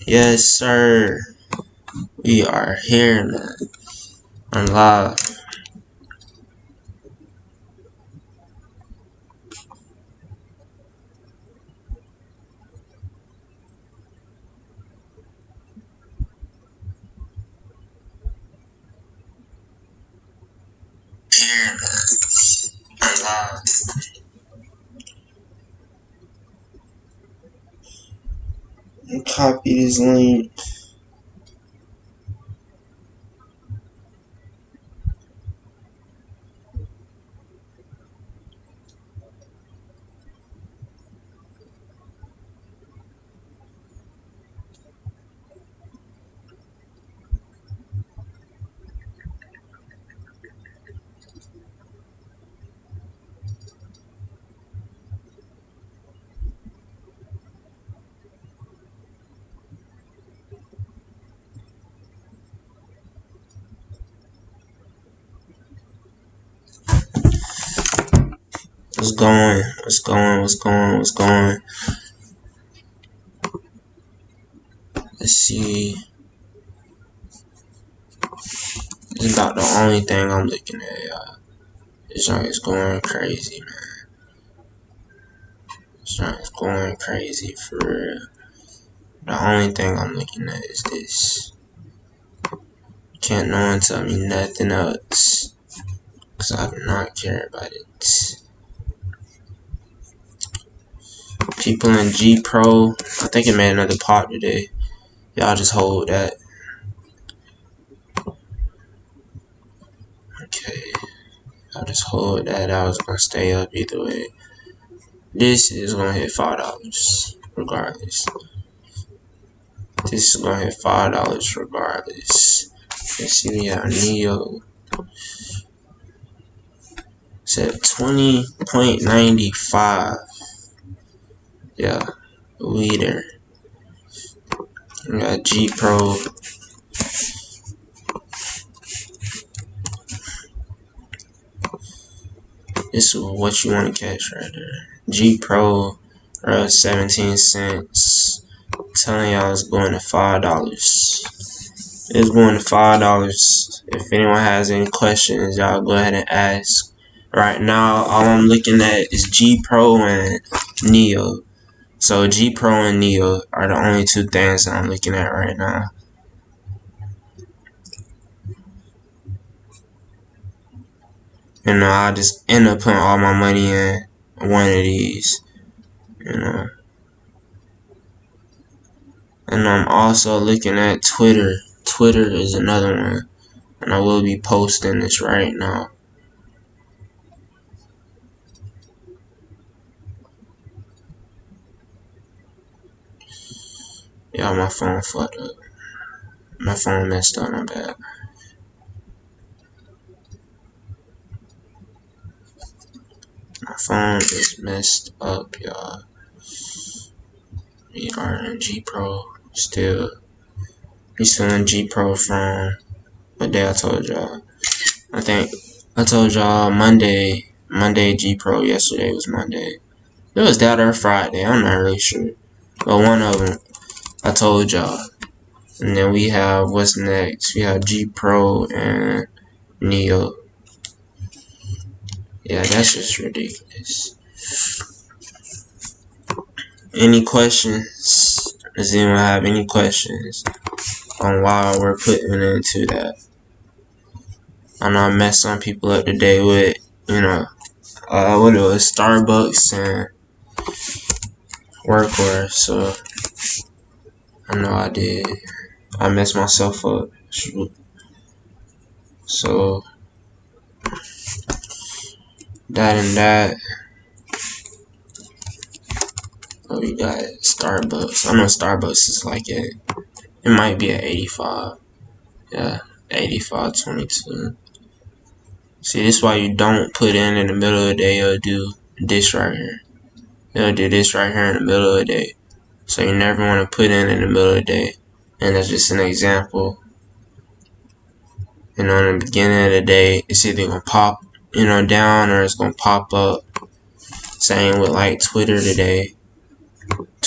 Yes, sir. We are here, man. I'm live. Here, man. I'm live. Copy this link. What's going? What's going? What's going? What's going? Let's see. This is about the only thing I'm looking at, y'all. This joint is going crazy, man. This joint is going crazy for real. The only thing I'm looking at is this. Can't no one tell me nothing else. Because I do not care about it. People in G Pro, I think it made another pop today. Y'all just hold that. Okay. I'll just hold that. I was gonna stay up either way. This is gonna hit $5 regardless. This is gonna hit $5 regardless. Let's see, we have Neo. It's at 20.95. Yeah, we there. We got G Pro. This is what you want to catch right there. G Pro, 17 cents. I'm telling y'all it's going to $5. It's going to $5. If anyone has any questions, y'all go ahead and ask. Right now, all I'm looking at is G Pro and Neo. So G Pro and Neo are the only two things that I'm looking at right now. You know, I just end up putting all my money in one of these. You know. And I'm also looking at Twitter. Twitter is another one. And I will be posting this right now. Yeah, my phone fucked up. My phone messed up, my bad. My phone is messed up, y'all. We are in G Pro still. We still in G Pro from what day I told y'all. I think I told y'all Monday G Pro. Yesterday was Monday. It was that or Friday. I'm not really sure. But one of them I told y'all. And then we have what's next? We have G Pro and Neo. Yeah, that's just ridiculous. Any questions? Does anyone have any questions on why we're putting into that? I know I messed some people up today with, you know, what it was, Starbucks and workwear. So I know I did. I messed myself up. So that and that. Oh, we got Starbucks. I know Starbucks is like it might be at 85. Yeah, 85.22. See, this is why you don't put in the middle of the day. You'll do this right here. You'll do this right here in the middle of the day. So you never want to put in the middle of the day. And that's just an example. You know, in the beginning of the day, it's either going to pop, you know, down or it's going to pop up. Same with like Twitter today.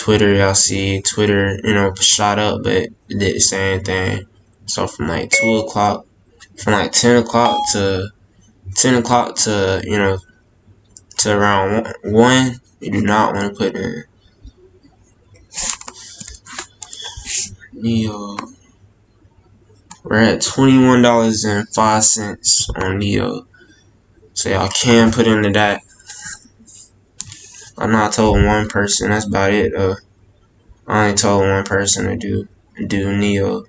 Twitter, y'all see Twitter, shot up, but it did the same thing. So from like 2 o'clock, from like 10 o'clock to to around 1, you do not want to put in Neo. We're at $21.05 on Neo. So y'all can put into that. I know I told one person, that's about it though. I only told one person to do Neo.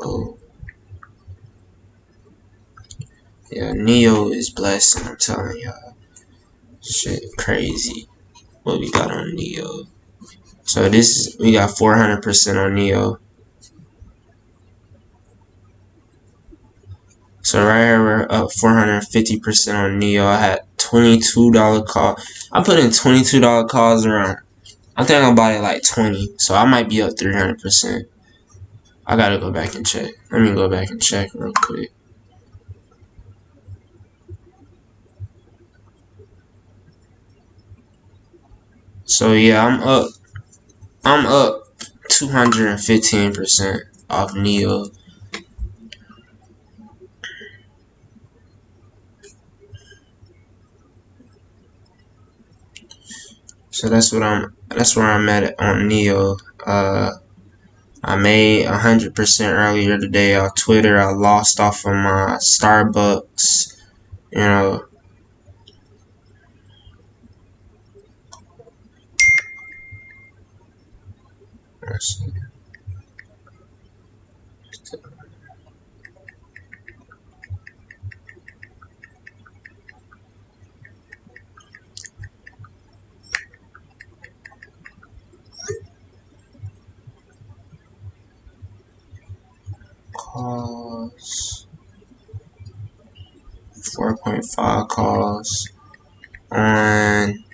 Oh. Yeah, Neo is blessing, I'm telling y'all. Shit crazy. What we got on Neo. So we got 400% on Neo. So right here we're up 450% on Neo. I had $22 call. I put in $22 calls around. I think I bought it like 20. So I might be up 300%. I gotta go back and check. Let me go back and check real quick. So yeah, I'm up 215% off Neo. So that's where I'm at on Neo. I made 100% earlier today on Twitter. I lost off of my Starbucks. Let's see. Calls 4.5 calls on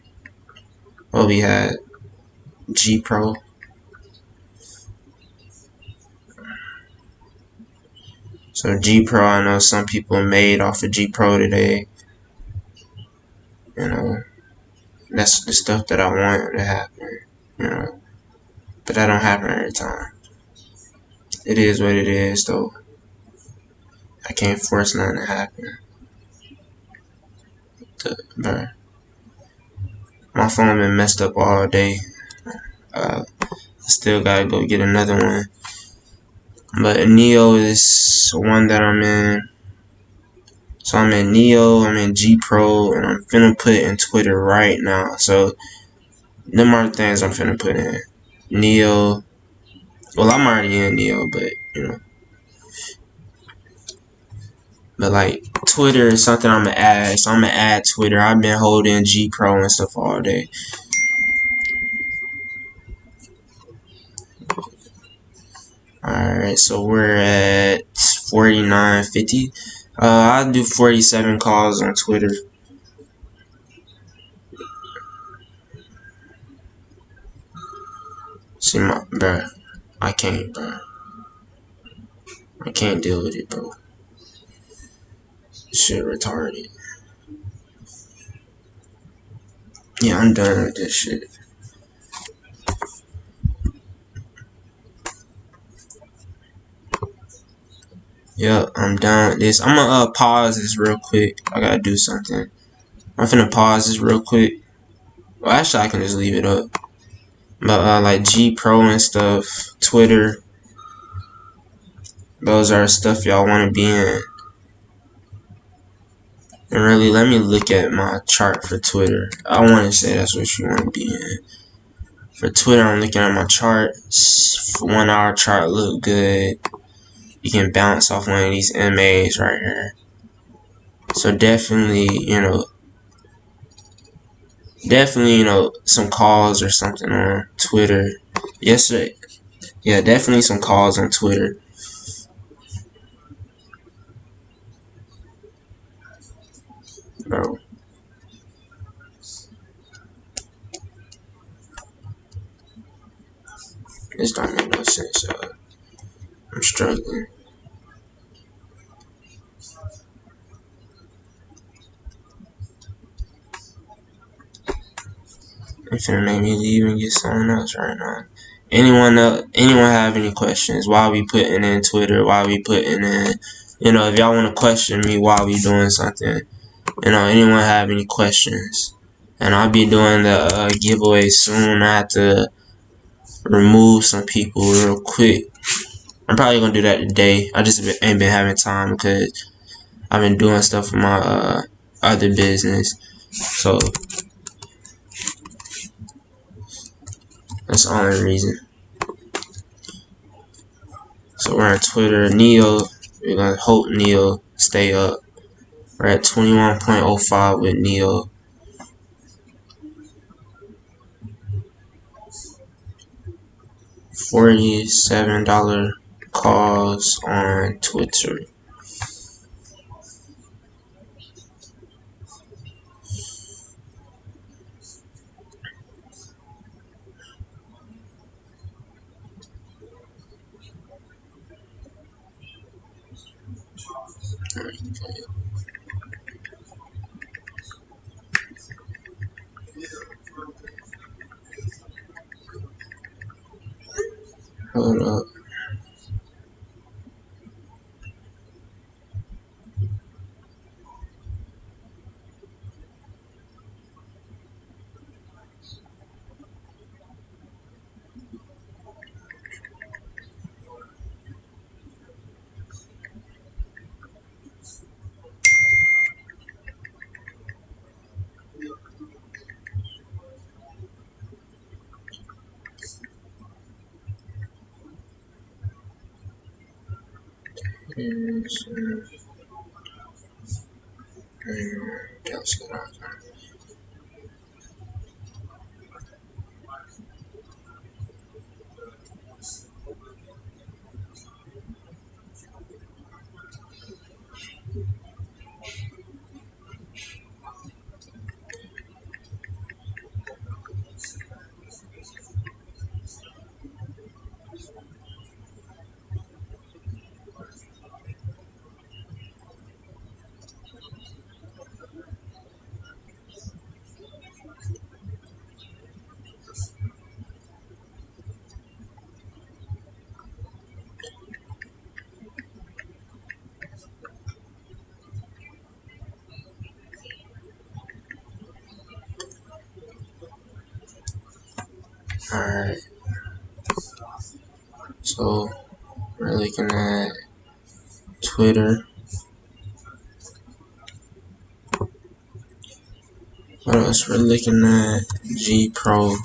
what we had G Pro. So G Pro, I know some people made off of G Pro today. That's the stuff that I want to happen. But that don't happen every time. It is what it is, though. I can't force nothing to happen. But my phone been messed up all day. Still gotta go get another one. But Neo is one that I'm in. So I'm in Neo, I'm in G Pro, and I'm finna put in Twitter right now. So them are things I'm finna put in. Neo. Well, I'm already in Neo, but But like Twitter is something I'm gonna add. So I'm gonna add Twitter. I've been holding G Pro and stuff all day. Alright, so we're at 49.50. I do 47 calls on Twitter. See bruh, I can't, bro. I can't deal with it, bro. This shit retarded. Yeah, I'm done with this shit. Yep, I'm done with this. I'm gonna pause this real quick. I gotta do something. I'm finna pause this real quick. Well, actually, I can just leave it up. But like G Pro and stuff, Twitter, those are stuff y'all want to be in. And really, let me look at my chart for Twitter. I want to say that's what you want to be in. For Twitter, I'm looking at my charts. 1 hour chart look good. You can bounce off one of these MAs right here. So definitely, some calls or something on Twitter. Yesterday, yeah, definitely some calls on Twitter. Bro. This don't make no sense, y'all. I'm struggling. It's gonna make me leave and get someone else right now. Anyone have any questions? Why we putting in Twitter? Why we putting in, if y'all want to question me while we doing something, anyone have any questions? And I'll be doing the giveaway soon. I have to remove some people real quick. I'm probably gonna do that today. I just ain't been having time because I've been doing stuff for my other business. So that's the only reason. So we're on Twitter. Neo, we're gonna hope Neo stay up. We're at 21.05 with Neo. $47 calls on Twitter. Hold up. Alright. So we're looking at Twitter. What else? We're looking at G Pro.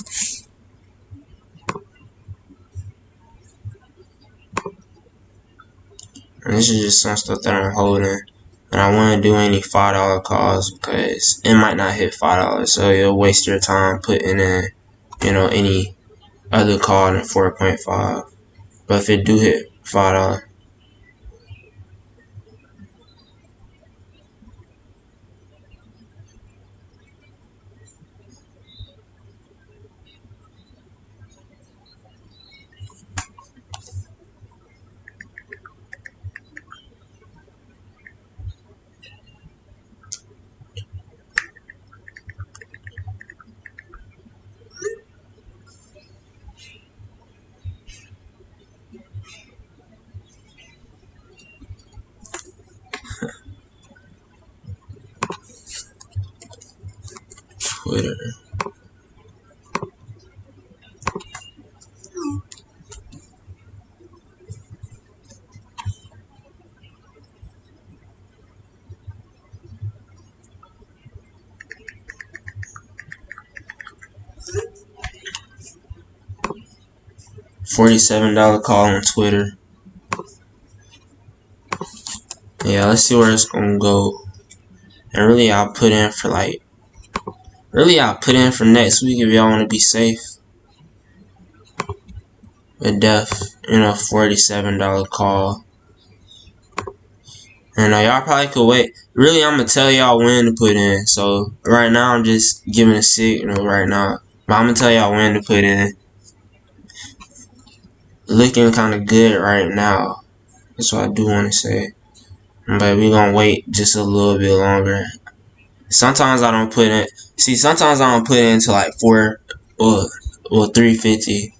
And this is just some stuff that I'm holding. And I wouldn't do any $5 calls because it might not hit $5. So you'll waste your time putting in, any other call than 4.5. But if it do hit $5, Twitter. $47 call on Twitter. Yeah, let's see where it's gonna go. And really, I'll put in for next week if y'all want to be safe. With Def, $47 call. And y'all probably could wait. Really, I'm gonna tell y'all when to put in. So right now, I'm just giving a signal right now. But I'm gonna tell y'all when to put in. looking kind of good right now. That's what I do want to say. But we gonna wait just a little bit longer. Sometimes I don't put it. See, sometimes I don't put it into like 350.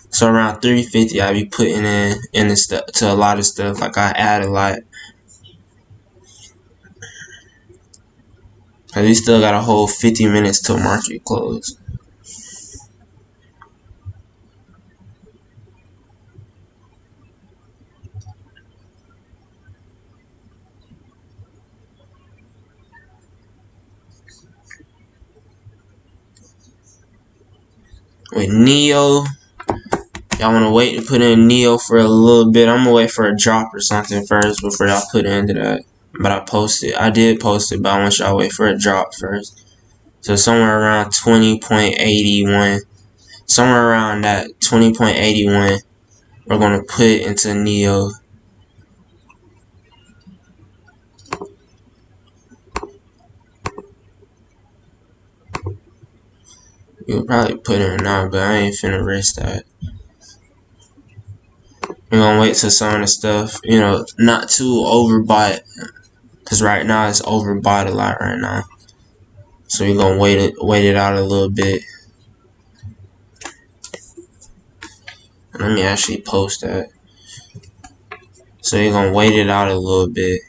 So around 350, I be putting in the stuff to a lot of stuff. Like I add a lot. Cause we still got a whole 50 minutes till market close. With Neo, y'all wanna wait to put in Neo for a little bit. I'm gonna wait for a drop or something first before y'all put into that. But I did post it, but I want y'all to wait for a drop first. So somewhere around 20.81, somewhere around that 20.81, we're gonna put into Neo. You'll probably put in now, but I ain't finna risk that. We're gonna wait till some of the stuff, not too overbought, cause right now it's overbought a lot right now. So we're gonna wait it out a little bit. Let me actually post that. So you're gonna wait it out a little bit.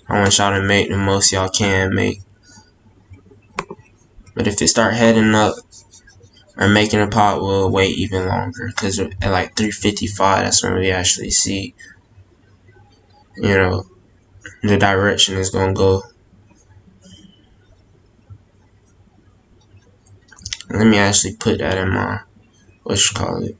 I want y'all to make the most y'all can make. But if it start heading up or making a pop, we'll wait even longer. Cause at like 355, that's when we actually see, the direction is gonna go. Let me actually put that in my, it.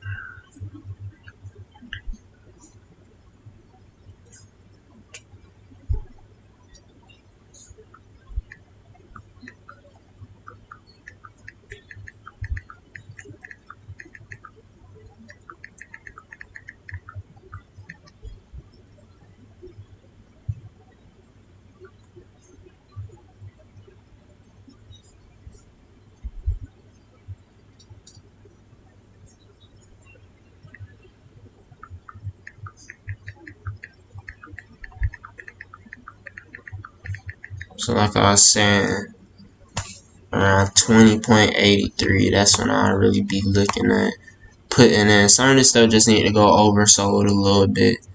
So like I was saying, around 20.83, that's when I'll really be looking at putting in. Some of this stuff just need to go oversold a little bit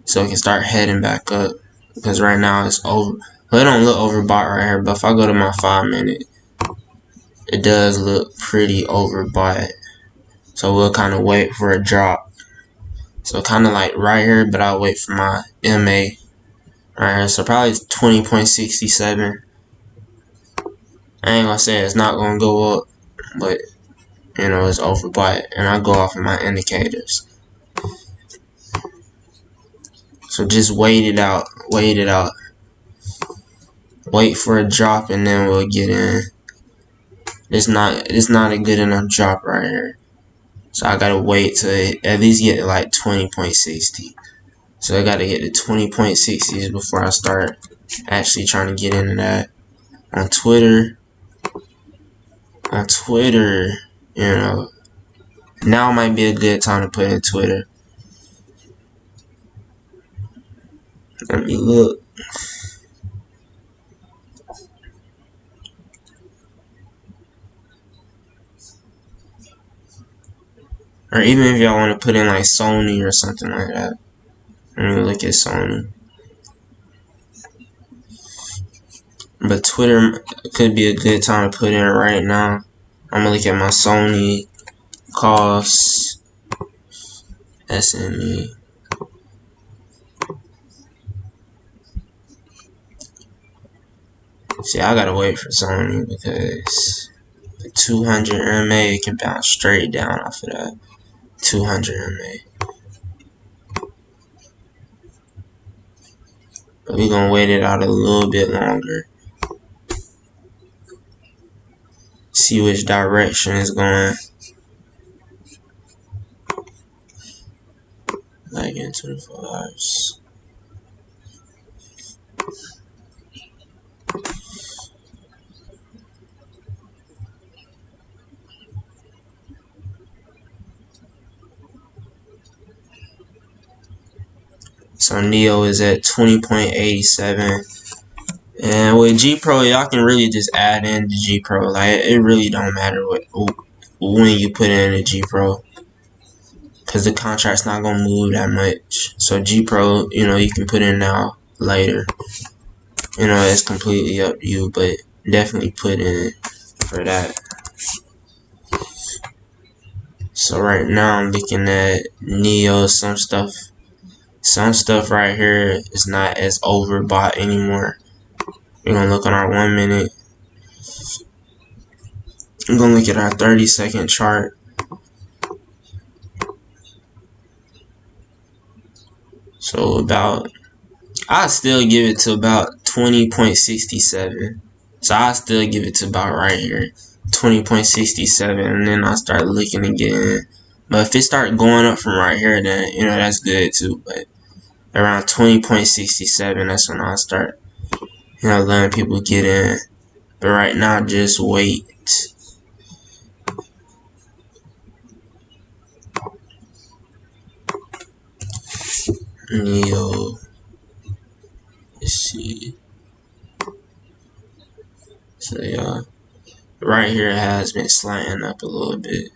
so it can start heading back up. Because right now it's over. Well, it don't look overbought right here, but if I go to my 5 minute, it does look pretty overbought. So we'll kind of wait for a drop. So kind of like right here, but I'll wait for my MA right here. So probably 20.67. I ain't gonna say it's not gonna go up, but it's overbought, and I go off of my indicators. So just wait it out, wait for a drop, and then we'll get in. It's not a good enough drop right here, so I gotta wait to at least get to like 20.60. So I gotta get to 20.60s before I start actually trying to get into that. On Twitter, now might be a good time to put in Twitter. Let me look. Or even if y'all want to put in like Sony or something like that. Let me look at Sony. But Twitter could be a good time to put in right now. I'm gonna look at my Sony costs, SME. See, I gotta wait for Sony because the 200 MA can bounce straight down off of that 200 MA. But we gonna wait it out a little bit longer. See which direction it's going. Like in 24 hours. So Neo is at 20.87. And with G Pro, y'all can really just add in the G Pro. Like, it really don't matter when you put in the G Pro, because the contract's not gonna move that much. So G Pro, you can put in now, later. It's completely up to you, but definitely put in for that. So right now I'm looking at Neo. Some stuff right here is not as overbought anymore. We're gonna look on our 1 minute. I'm gonna look at our 30-second chart. So I still give it to about 20.67. So I still give it to about right here, 20.67, and then I'll start looking again. But if it start going up from right here, then that's good too. But around 20.67, that's when I'll start letting people get in. But right now, just wait. Neo. Let's see. So yeah, right here it has been slanting up a little bit.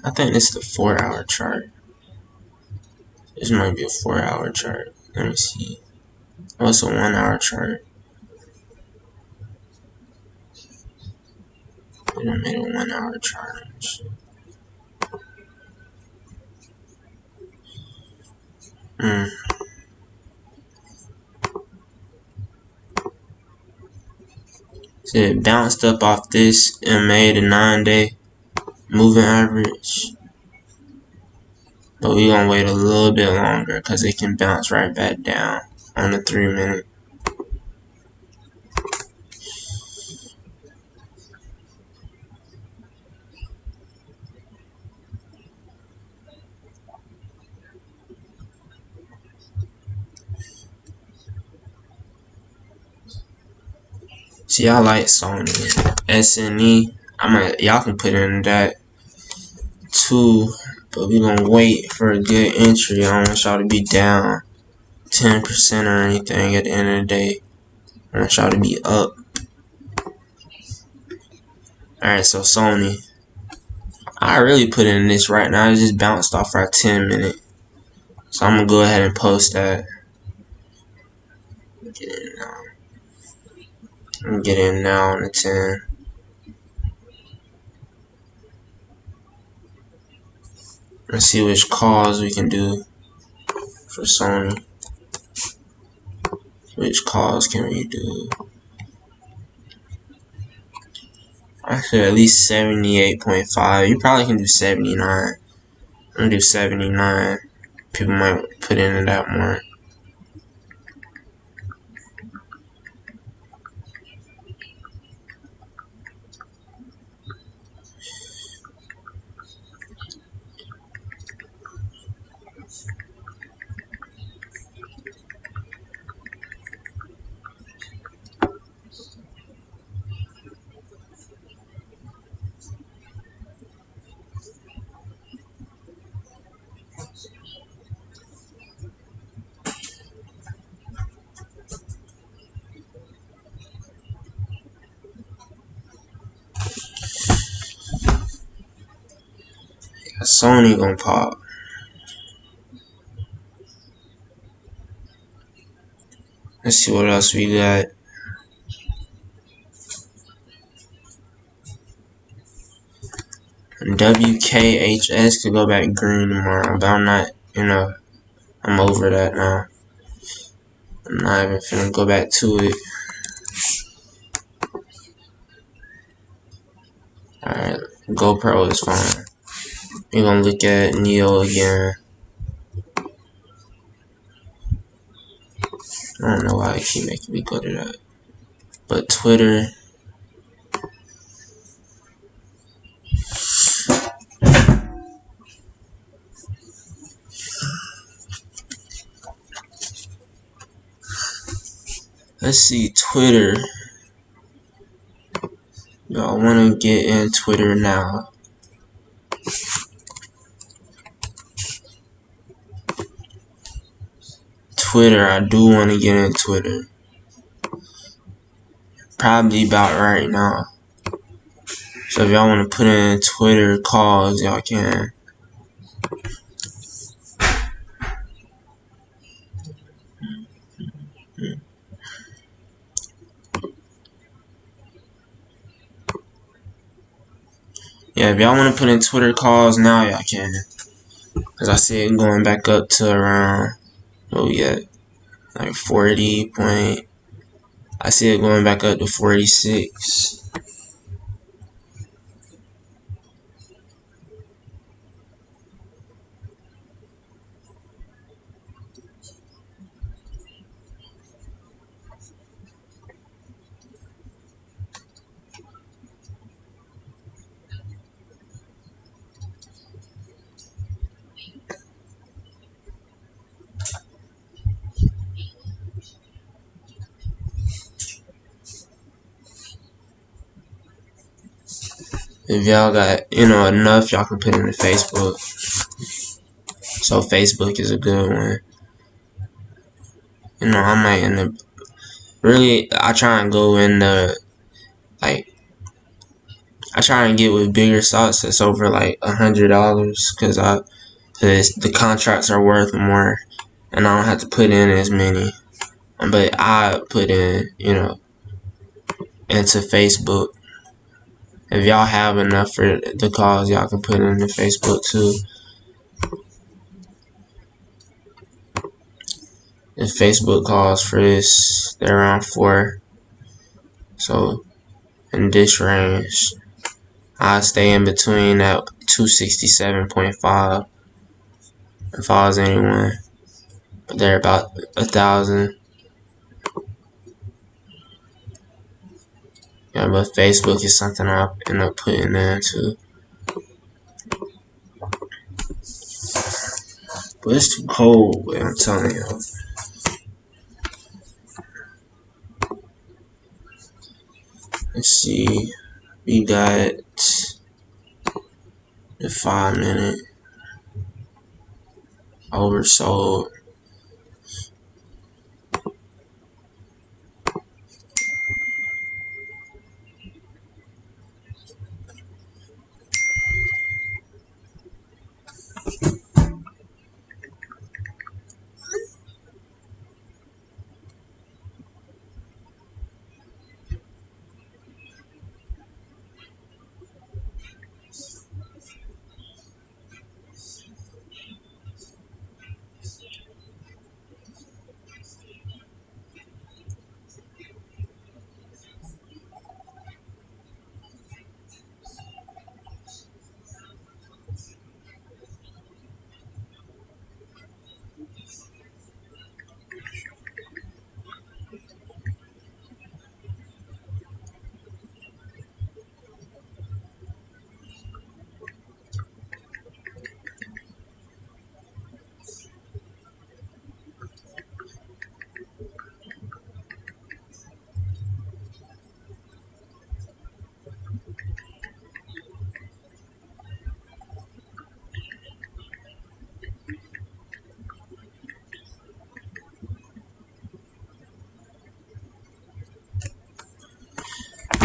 I think this is the 4-hour chart. This might be a 4-hour chart. Let me see. Oh, it's a 1-hour chart. We done made a 1-hour chart. So it bounced up off this and made a 9-day moving average. But we gonna wait a little bit longer because it can bounce right back down on the 3 minute. See, I like Sony. SNE. Y'all can put in that too. But we gonna wait for a good entry. I don't want y'all to be down 10% or anything at the end of the day. I want y'all to be up. Alright, so Sony. I really put in this right now. It just bounced off our 10 minute. So I'm gonna go ahead and post that. Get in now. I'm gonna get in now on the 10. Let's see which calls we can do for Sony. Which calls can we do? I said at least 78.5. You probably can do 79. I'm gonna do 79. People might put into that more. Sony gonna pop. Let's see what else we got. WKHS could go back green tomorrow, but I'm not, I'm over that now. I'm not even finna go back to it. Alright, GoPro is fine. We're gonna look at Neo again. I don't know why they keep making me go to that. But Twitter. Let's see, Twitter. Y'all want to get in Twitter now. Twitter, I do want to get in Twitter. Probably about right now. So if y'all want to put in Twitter calls, y'all can. Yeah, if y'all want to put in Twitter calls now, y'all can. Because I see it going back up to around, like 40 point. I see it going back up to 46. If y'all got, enough, y'all can put it in Facebook. So Facebook is a good one. I might end up, really, I try and go in the, like, I try and get with bigger stocks that's over like $100 because the contracts are worth more and I don't have to put in as many. But I put in, into Facebook. If y'all have enough for the calls, y'all can put in the Facebook too. The Facebook calls for this, they're around 4. So in this range, I stay in between that 267.5 if I was anyone. But they're about 1,000. Yeah, but Facebook is something I end up putting in too. But it's too cold, man, I'm telling you. Let's see. We got the 5-minute oversold.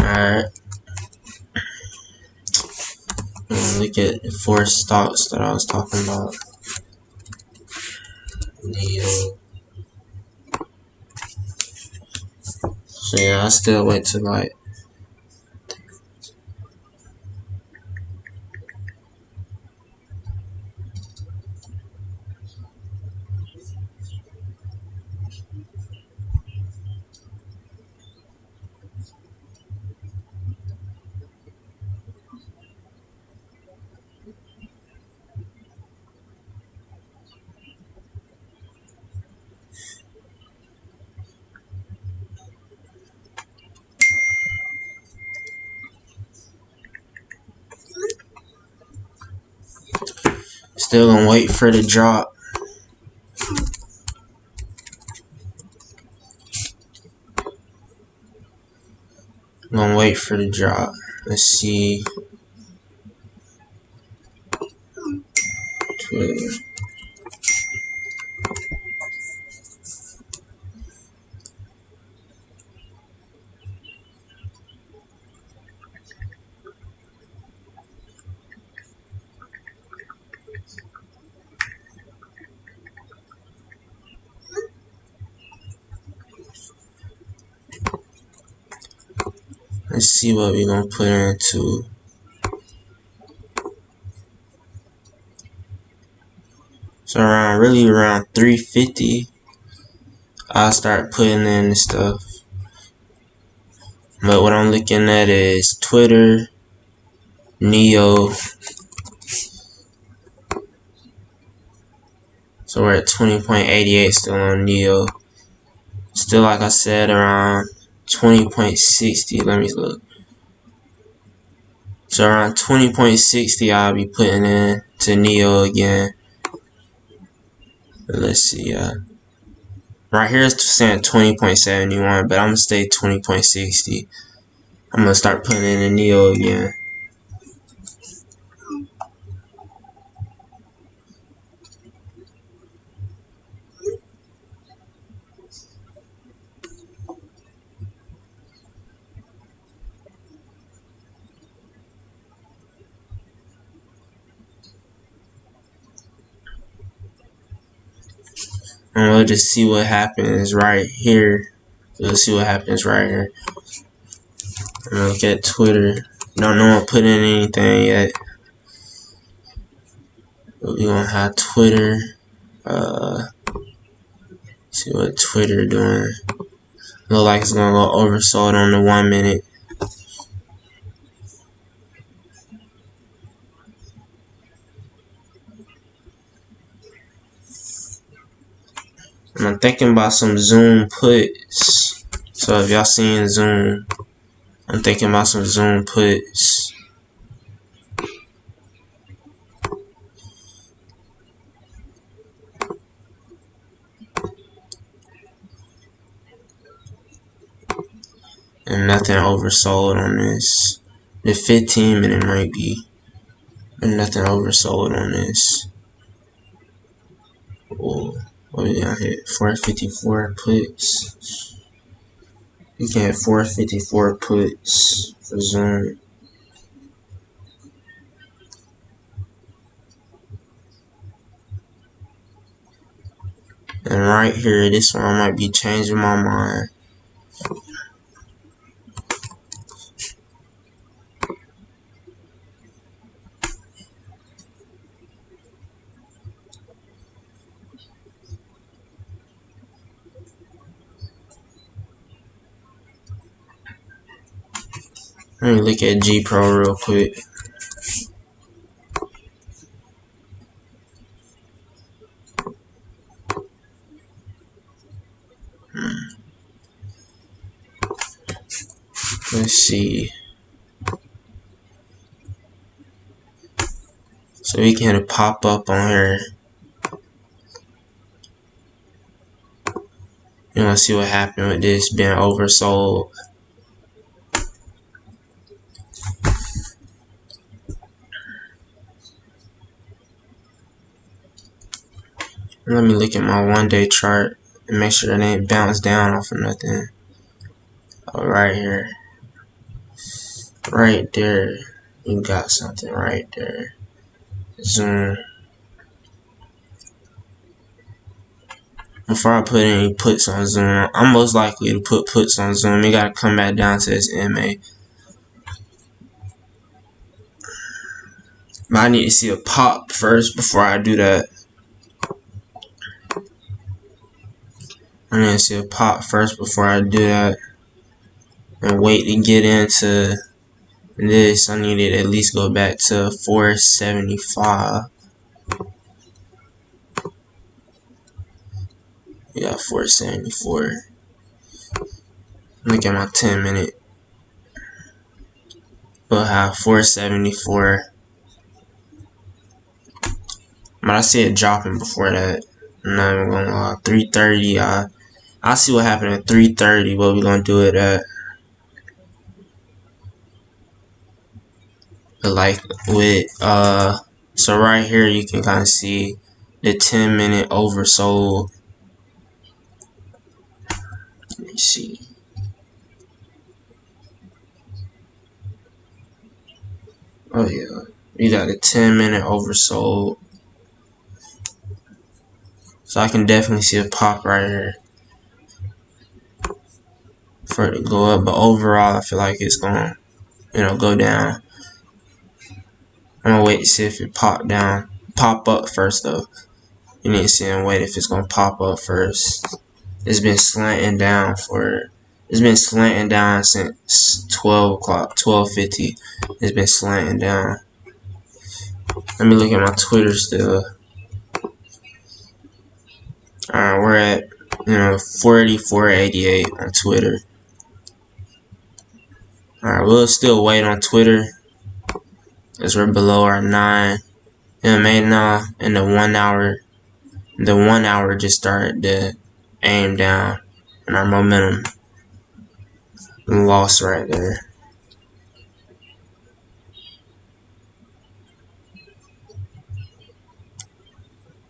Alright. Look at the 4 stocks that I was talking about. So yeah, I still wait to like still gonna wait for the drop. wait for the drop. Let's see. Twitter. Let's see what we're gonna put into. So around 350, I'll start putting in the stuff. But what I'm looking at is Twitter, Neo. So we're at 20.88 still on Neo. Still, like I said, around 20.60. Let me look. So around 20.60, I'll be putting in to Neo again. But let's see. Right here it's saying 20.71, but I'm gonna stay 20.60. I'm gonna start putting in a Neo again. And we'll just see what happens right here. We'll see what happens right here. I'm gonna look at Twitter. Don't know I'm putting in anything yet. But we're gonna have Twitter. See what Twitter doing. Look like it's gonna go oversold on the 1 minute. And I'm thinking about some Zoom puts. So if y'all seen Zoom, I'm thinking about some Zoom puts. And nothing oversold on this. The 15 minute might be. But nothing oversold on this. Oh, what we got here? 454 puts. You can have 454 puts for Zoom. And right here, this one I might be changing my mind. Let me look at G Pro real quick. Let's see. So we can pop up on here. You want to see what happened with this being oversold. Let me look at my 1-day chart and make sure it ain't bounced down off of nothing. Oh, right here. Right there. You got something right there. Zoom. Before I put any puts on Zoom, I'm most likely to put puts on Zoom. You gotta come back down to this MA. But I need to see a pop first before I do that. I need to see a pop first before I do that. And wait to get into this. I need to at least go back to 475. Yeah, 474. Look at my 10 minute. We'll have 474. But I see it dropping before that. I'm not even gonna lie. 330. I'll see what happened at 330. What we gonna do it at. But like with so right here you can kind of see the 10-minute oversold. Let me see. Oh yeah, you got a 10-minute oversold. So I can definitely see a pop right here for it to go up, but overall I feel like it's gonna, go down. I'm gonna wait to see if it pop up first though. You need to see and wait if it's gonna pop up first. It's been slanting down since 12 o'clock, 12:50. It's been slanting down. Let me look at my Twitter still. Alright, we're at 44.88 on Twitter. Alright, we'll still wait on Twitter as we're below our 9. Now in the 1 hour. The 1 hour just started to aim down, and our momentum lost right there.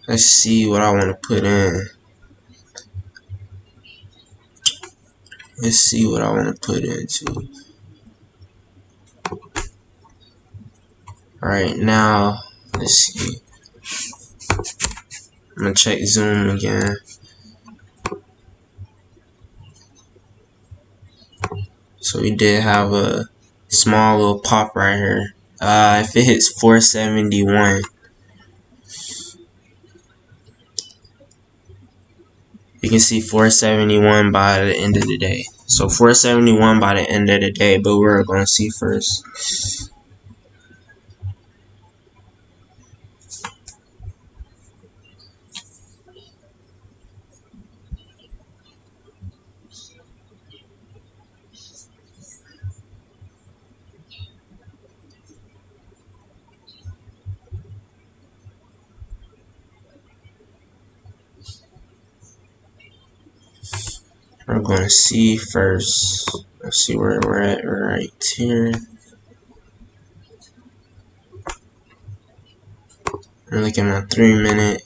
Let's see what I want to put in. Let's see what I want to put into. Alright, now, let's see. I'm going to check Zoom again. So we did have a small little pop right here. If it hits 471, you can see 471 by the end of the day. So 471 by the end of the day, but we're going to see first. We're going to see first. Let's see where we're at right here. I'm looking at my 3-minute.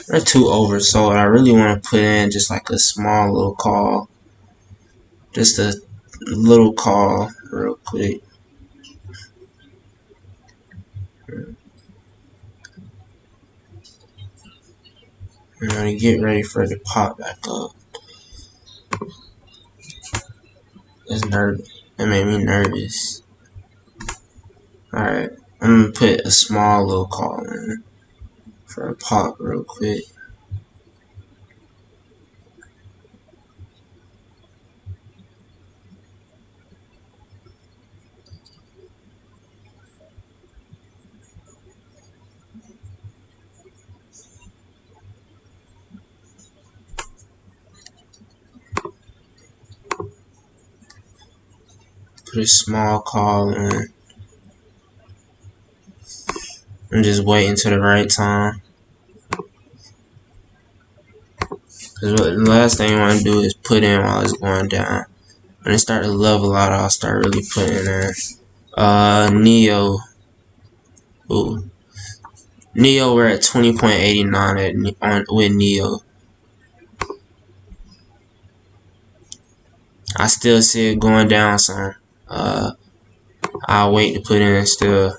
They're too oversold. I really want to put in just like a small little call. Just a little call real quick. I'm going to get ready for it to pop back up. It's nervous. It made me nervous. Alright, I'm going to put a small little call in for a pop real quick. Put a small call in. I'm just waiting till the right time. Because the last thing you want to do is put in while it's going down. When it starts to level out, I'll start really putting in. Neo. Ooh. Neo, we're at 20.89 with Neo. I still see it going down some. I'll wait to put in still.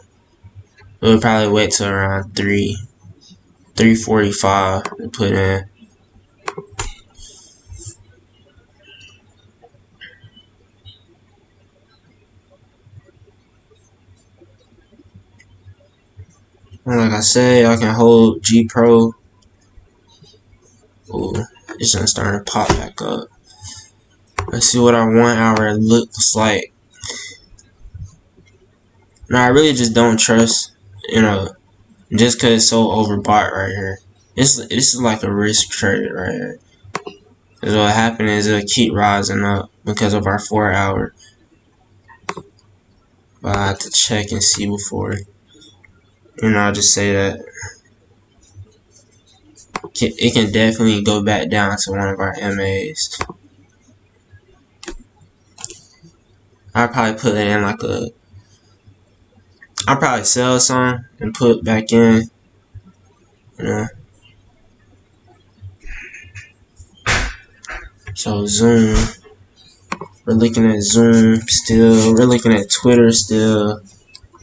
We'll probably wait till around 3:45 to put in. And like I said, I can hold G Pro. Ooh, it's gonna start to pop back up. Let's see what our 1 hour looks like. Now I really just don't trust, just cause it's so overbought right here. This is like a risk trade right here. Cause what happened is it'll keep rising up because of our 4 hour. But I have to check and see before. I'll just say that it can definitely go back down to one of our MAs. I'll probably put it in like a I'll probably sell some and put back in. You know. So Zoom. We're looking at Zoom still. We're looking at Twitter still.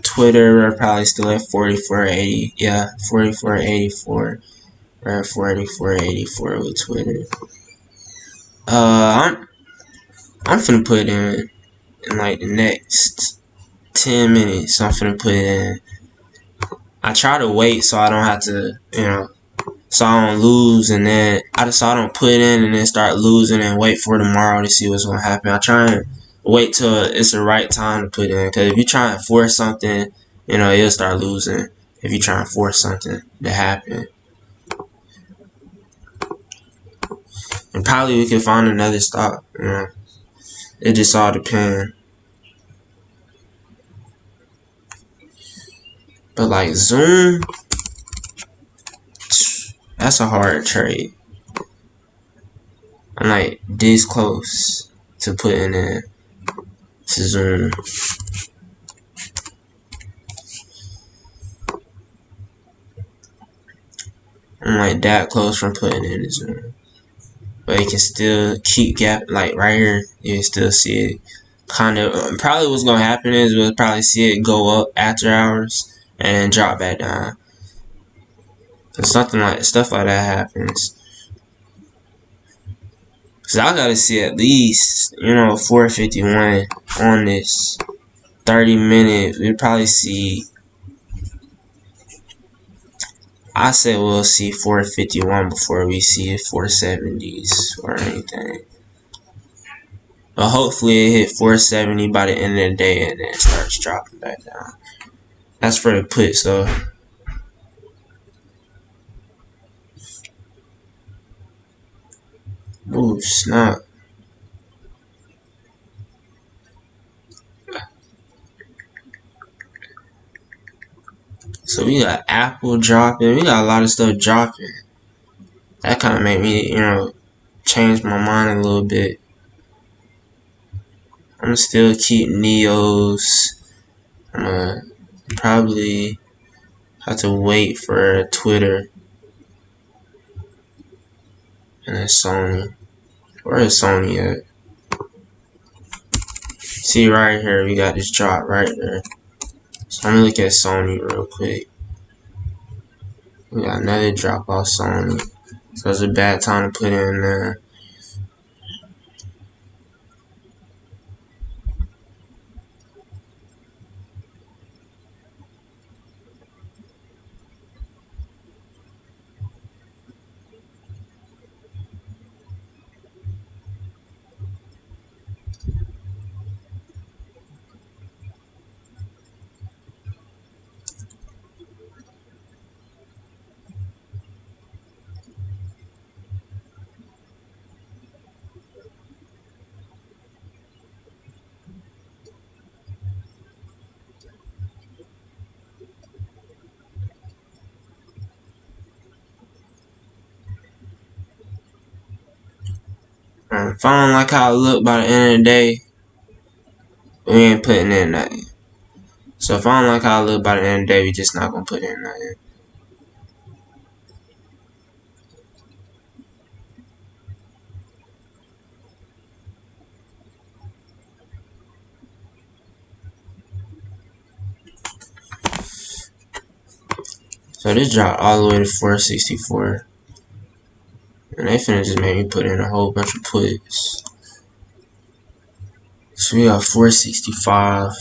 Twitter, we're probably still at 44.80. Yeah, 44.84. We're at 44.84 with Twitter. I'm finna put in like the next 10 minutes. I'm finna put in. I try to wait so I don't have to, so I don't lose, and then so I don't put in and then start losing and wait for tomorrow to see what's gonna happen. I try and wait till it's the right time to put in, because if you try and force something, you'll start losing. If you try and force something to happen, and probably we can find another stock. It just all depends. But like Zoom, that's a hard trade. I'm like this close to putting in to Zoom. I'm like that close from putting in to Zoom. But you can still keep gap, like right here, you can still see it kind of, probably what's going to happen is we'll probably see it go up after hours and then drop back down. So stuff like that happens. So I gotta see at least, 451 on this 30-minute. We'll probably see, I said we'll see 451 before we see 470s or anything. But hopefully it hit 470 by the end of the day and then it starts dropping back down. That's for the puts though. Ooh, snap. So we got Apple dropping. We got a lot of stuff dropping. That kind of made me, change my mind a little bit. I'm gonna still keep Neos. I'm gonna probably have to wait for Twitter and then Sony. Where is Sony at? See right here, we got this drop right there. So I'm gonna look at Sony real quick. We got another drop off Sony. So it's a bad time to put in there. If I don't like how it look by the end of the day, we ain't putting in nothing. So if I don't like how it look by the end of the day, we just not gonna put in nothing. So this dropped all the way to 464. And they finna just make me put in a whole bunch of puts. So we got 465.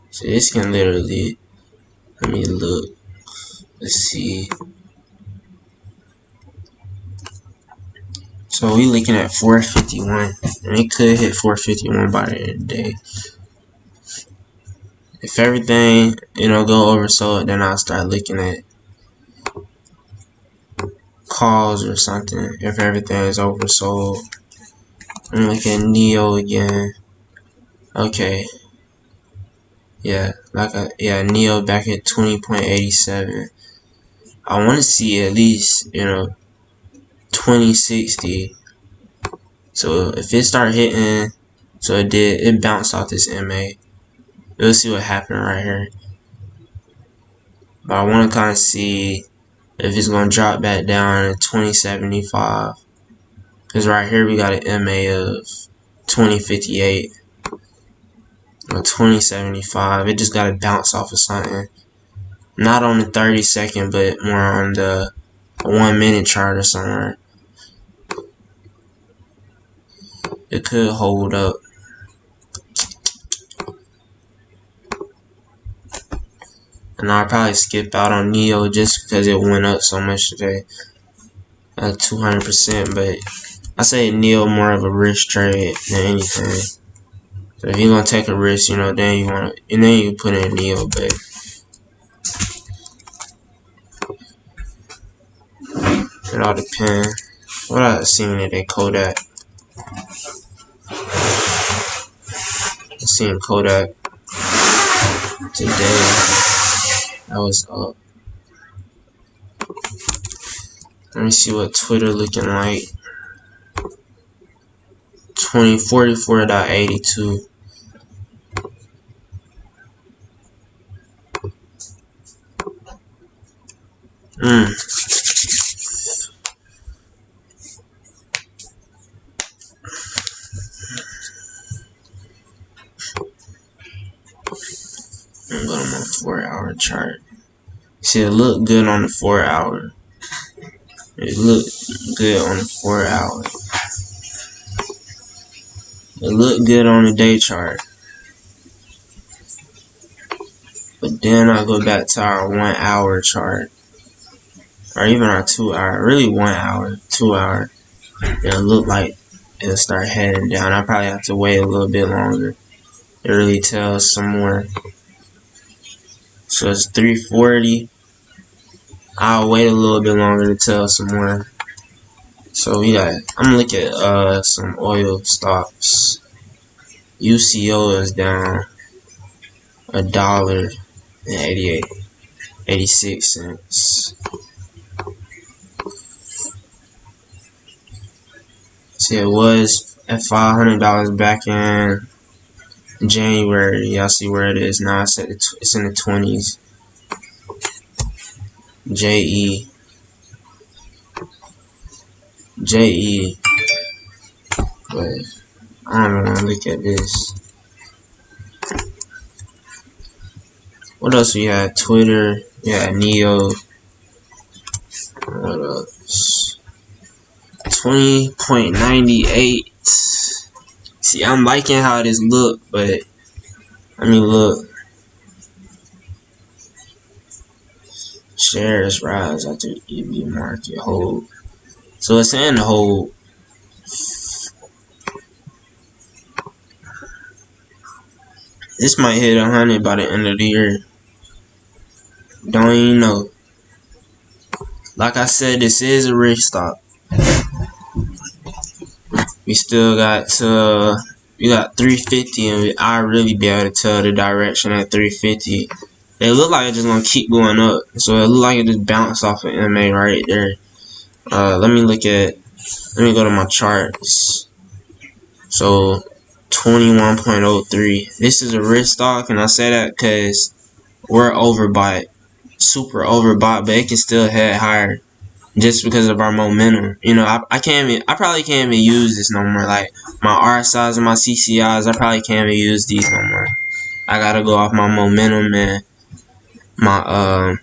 So this can literally, let me look. Let's see. So we looking at 451. And it could hit 451 by the end of the day. If everything, go oversold, then I'll start looking at calls or something. If everything is oversold. I'm looking at Neo again. Okay. Yeah, Neo back at 20.87. I want to see at least, 2060 So if it start hitting, so it bounced off this MA. We'll see what happened right here. But I want to kind of see if it's going to drop back down to 2075. Because right here we got an MA of 2058 or 2075. It just got to bounce off of something. Not on the 30-second, but more on the 1 minute chart or somewhere. It could hold up. And I'll probably skip out on Neo just because it went up so much today. 200%, but I say Neo more of a risk trade than anything. So if you're gonna take a risk, then you put in Neo, but it all depends. What I seen today, Kodak. I seen Kodak today. That was up. Let me see what Twitter looking like. 2044.82. I'm going on my 4-hour chart. See, it looked good on the 4-hour. It looked good on the 4-hour. It looked good on the day chart. But then I go back to our 1-hour chart. Or even our 2-hour. Really 1 hour, 2 hour. It'll look like it'll start heading down. I probably have to wait a little bit longer. It really tells some more. So it's 340. I'll wait a little bit longer to tell some more. So I'm gonna look at some oil stocks. UCO is down $1.86. See, it was at $500 back in January. Y'all see where it is now. It's in the 20s. JE. But I don't want to look at this. What else we had? Twitter. Yeah, Neo. What else? 20.98. See, I'm liking how this look, but I mean, look. Shares rise after EV market hold. So it's saying the hold. This might hit 100 by the end of the year. Don't even know. Like I said, this is a risk stock. We still got 350, and I really be able to tell the direction at 350. It look like it's just gonna keep going up. So it look like it just bounced off of MA right there. Let me go to my charts. So 21.03. This is a risk stock, and I say that because we're overbought, super overbought, but it can still head higher just because of our momentum. I probably can't even use this no more. Like my RSIs and my CCIs, I probably can't even use these no more. I gotta go off my momentum and my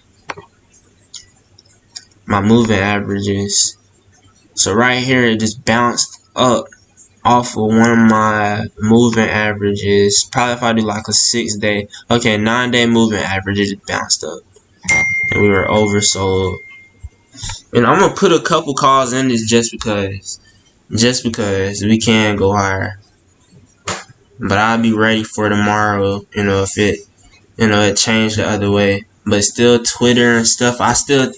moving averages. So right here, it just bounced up off of one of my moving averages. Probably if I do like a 6-day, 9-day moving average, it just bounced up, and we were oversold. And I'm gonna put a couple calls in this just because we can go higher. But I'll be ready for tomorrow. If it changed the other way. But still, Twitter and stuff. I'm still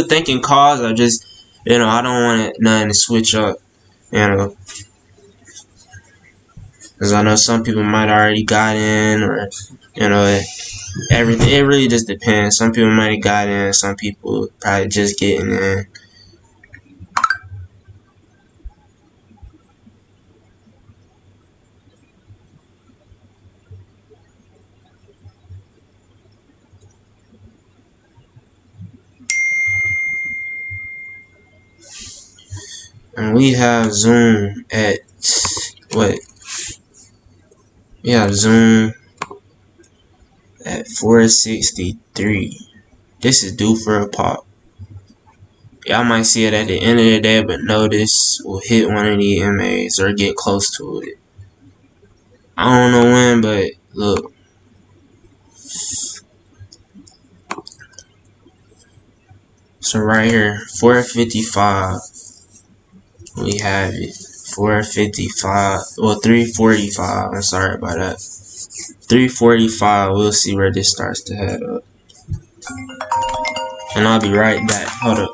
thinking calls. I just, I don't want nothing to switch up. Because I know some people might already got in, or everything. It really just depends. Some people might have got in. Some people probably just getting in. And we have Zoom at what? We have Zoom at 463. This is due for a pop. Y'all might see it at the end of the day, but notice we'll hit one of the MAs or get close to it. I don't know when, but look. So right here, 455. We have it. 455. Well, 345. I'm sorry about that. 345. We'll see where this starts to head up. And I'll be right back. Hold up.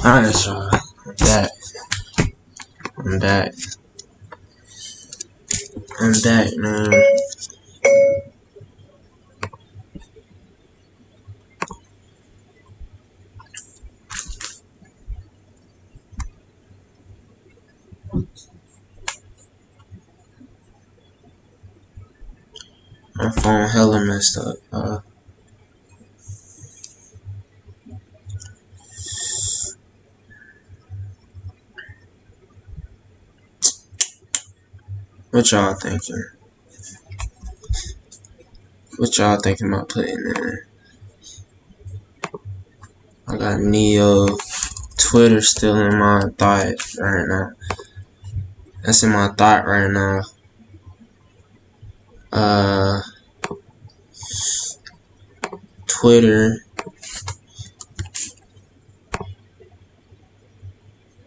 Alright, so I'm back, man. My phone hella messed up. What y'all thinking? What y'all thinking about putting in? I got Neo. Twitter still in my thought right now. That's in my thought right now. Twitter.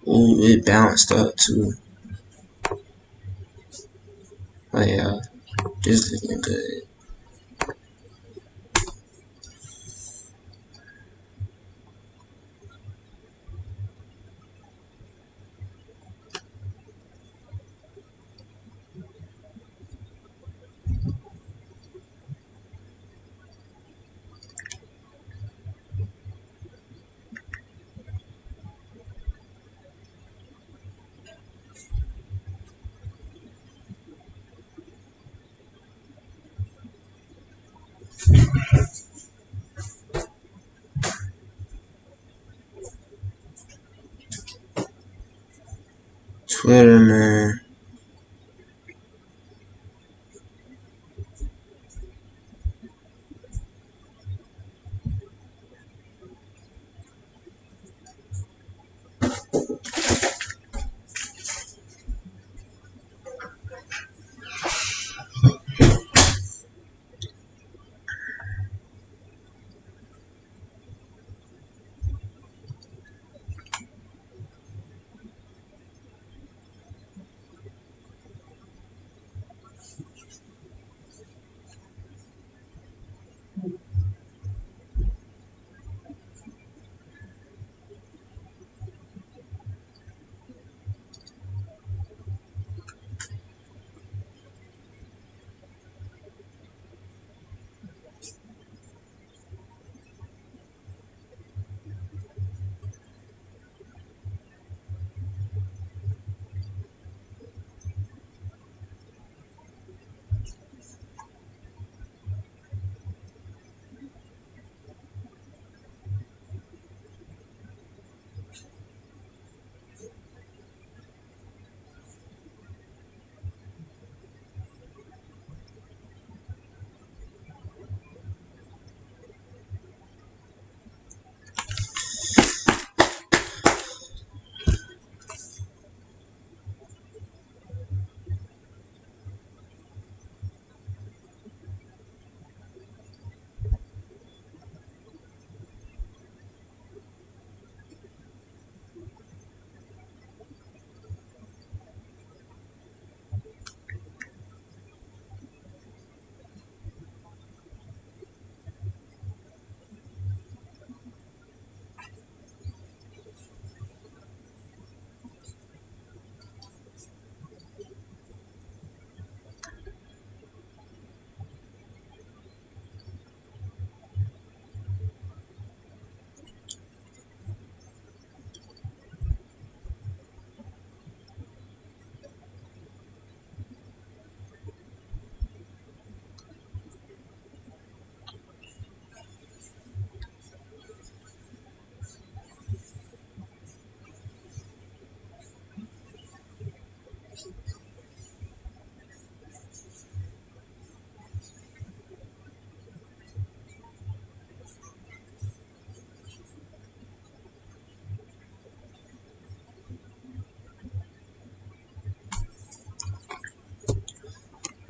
Ooh, it bounced up too. Oh yeah, this looking good. put her, man.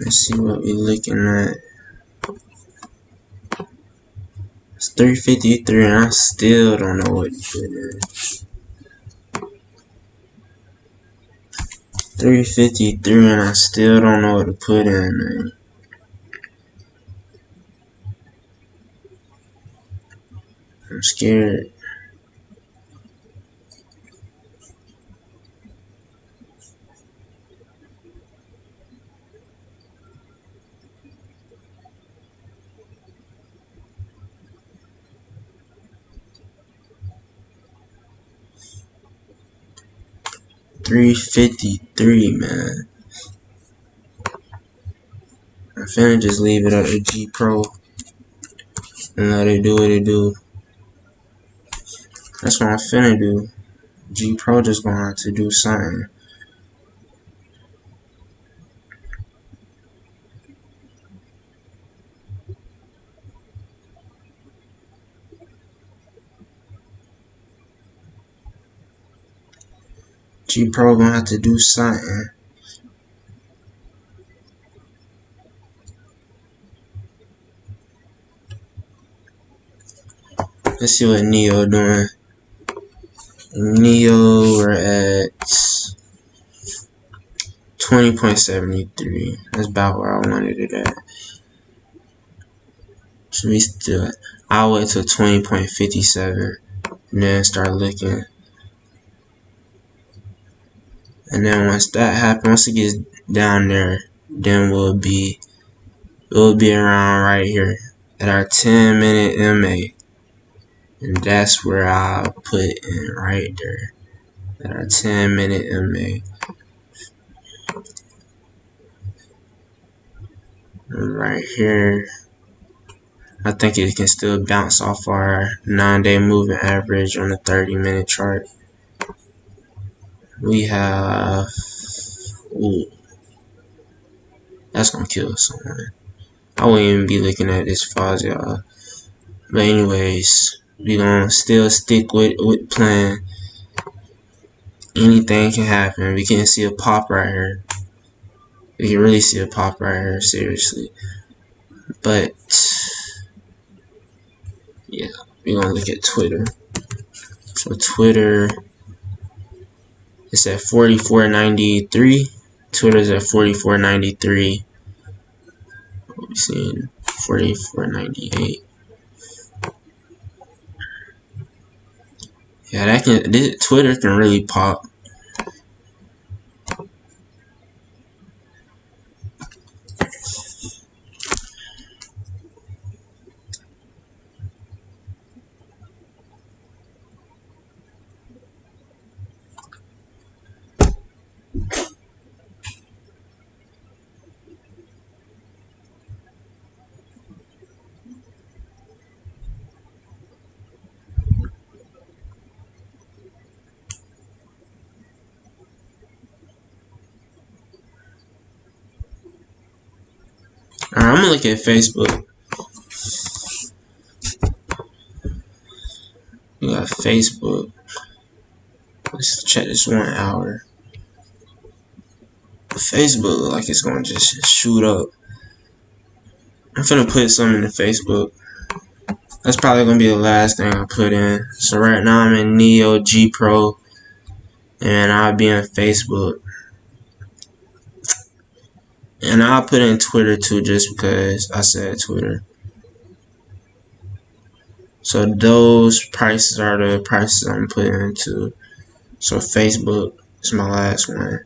Let's see what we looking at. It's 353 and I still don't know what to put in. 353 and I still don't know what to put in, man. I'm scared. $353, man. I'm finna just leave it up to G Pro and let it do what it do. That's what I'm finna do. G Pro just gonna have to do something. G Pro gonna have to do something. Let's see what Neo doing. Neo, we're at 20.73. That's about where I wanted it at. So we still, I'll wait till 20.57 and then start looking. And then once that happens, once it gets down there, then we'll be around right here at our 10-minute MA. And that's where I'll put in right there at our 10-minute MA. And right here, I think it can still bounce off our 9-day moving average on the 30-minute chart. We have, ooh, that's gonna kill someone. I wouldn't even be looking at this far, y'all. But anyways, we gonna still stick with plan. Anything can happen. We can see a pop right here. We can really see a pop right here, seriously. But yeah, we're gonna look at Twitter. So Twitter, it's at 44.93. Twitter's at 44.93. We're seeing 44.98. Yeah, Twitter can really pop. Alright, I'm gonna look at Facebook. We got Facebook. Let's check this 1 hour. Facebook look like it's gonna just shoot up. I'm finna put something in Facebook. That's probably gonna be the last thing I put in. So right now I'm in Neo G Pro, and I'll be on Facebook. And I'll put in Twitter too, just because I said Twitter. So those prices are the prices I'm putting into. So Facebook is my last one.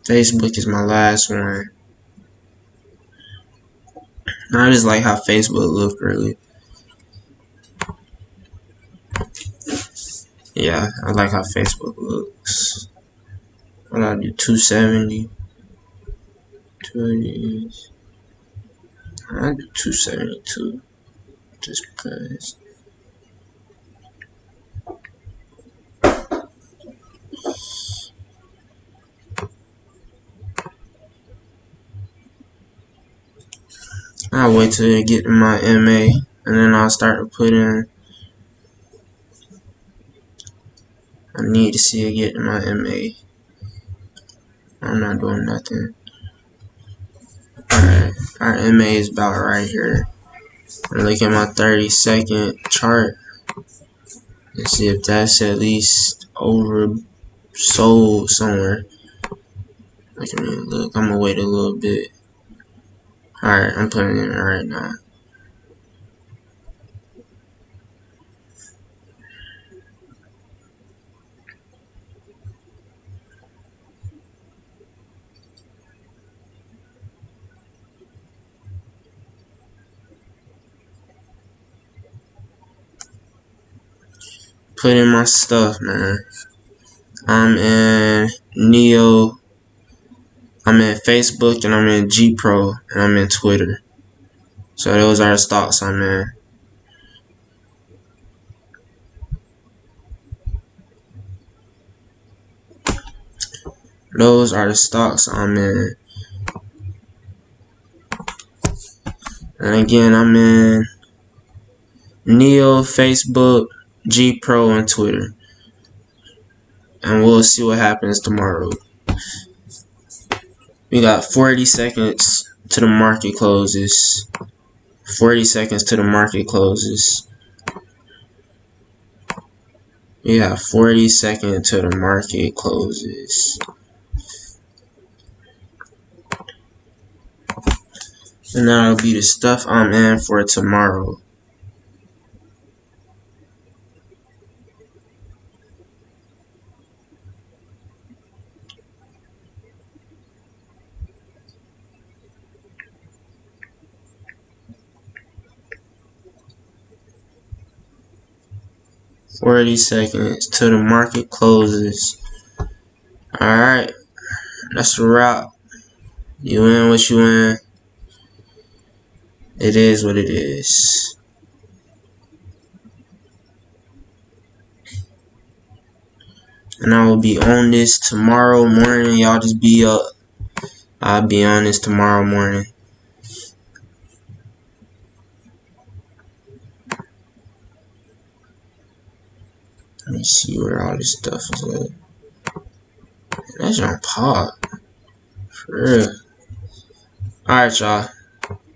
Facebook is my last one. I just like how Facebook look, really. Yeah, I like how Facebook looks. What I do, 270. 280. I do 272. Just because. I'll wait till I get to my MA, and then I'll start to put in. I need to see it get to my MA. I'm not doing nothing. Alright, our MA is about right here. Look at my 30-second chart. Let's see if that's at least oversold somewhere. Look at me, look, I'm gonna wait a little bit. Alright, I'm putting it in right now. Put in my stuff, man. I'm in Neo. I'm in Facebook, and I'm in G Pro, and I'm in Twitter. So those are the stocks I'm in. Those are the stocks I'm in. And again, I'm in Neo, Facebook, G Pro, and Twitter. And we'll see what happens tomorrow. We got 40 seconds to the market closes. 40 seconds to the market closes. We got 40 seconds to the market closes. And that'll be the stuff I'm in for tomorrow. $40 seconds till the market closes. Alright, that's a wrap. You in what you in. It is what it is. And I will be on this tomorrow morning. Y'all just be up. I'll be on this tomorrow morning. Let me see where all this stuff is at. That's on pop. For real. Alright, y'all.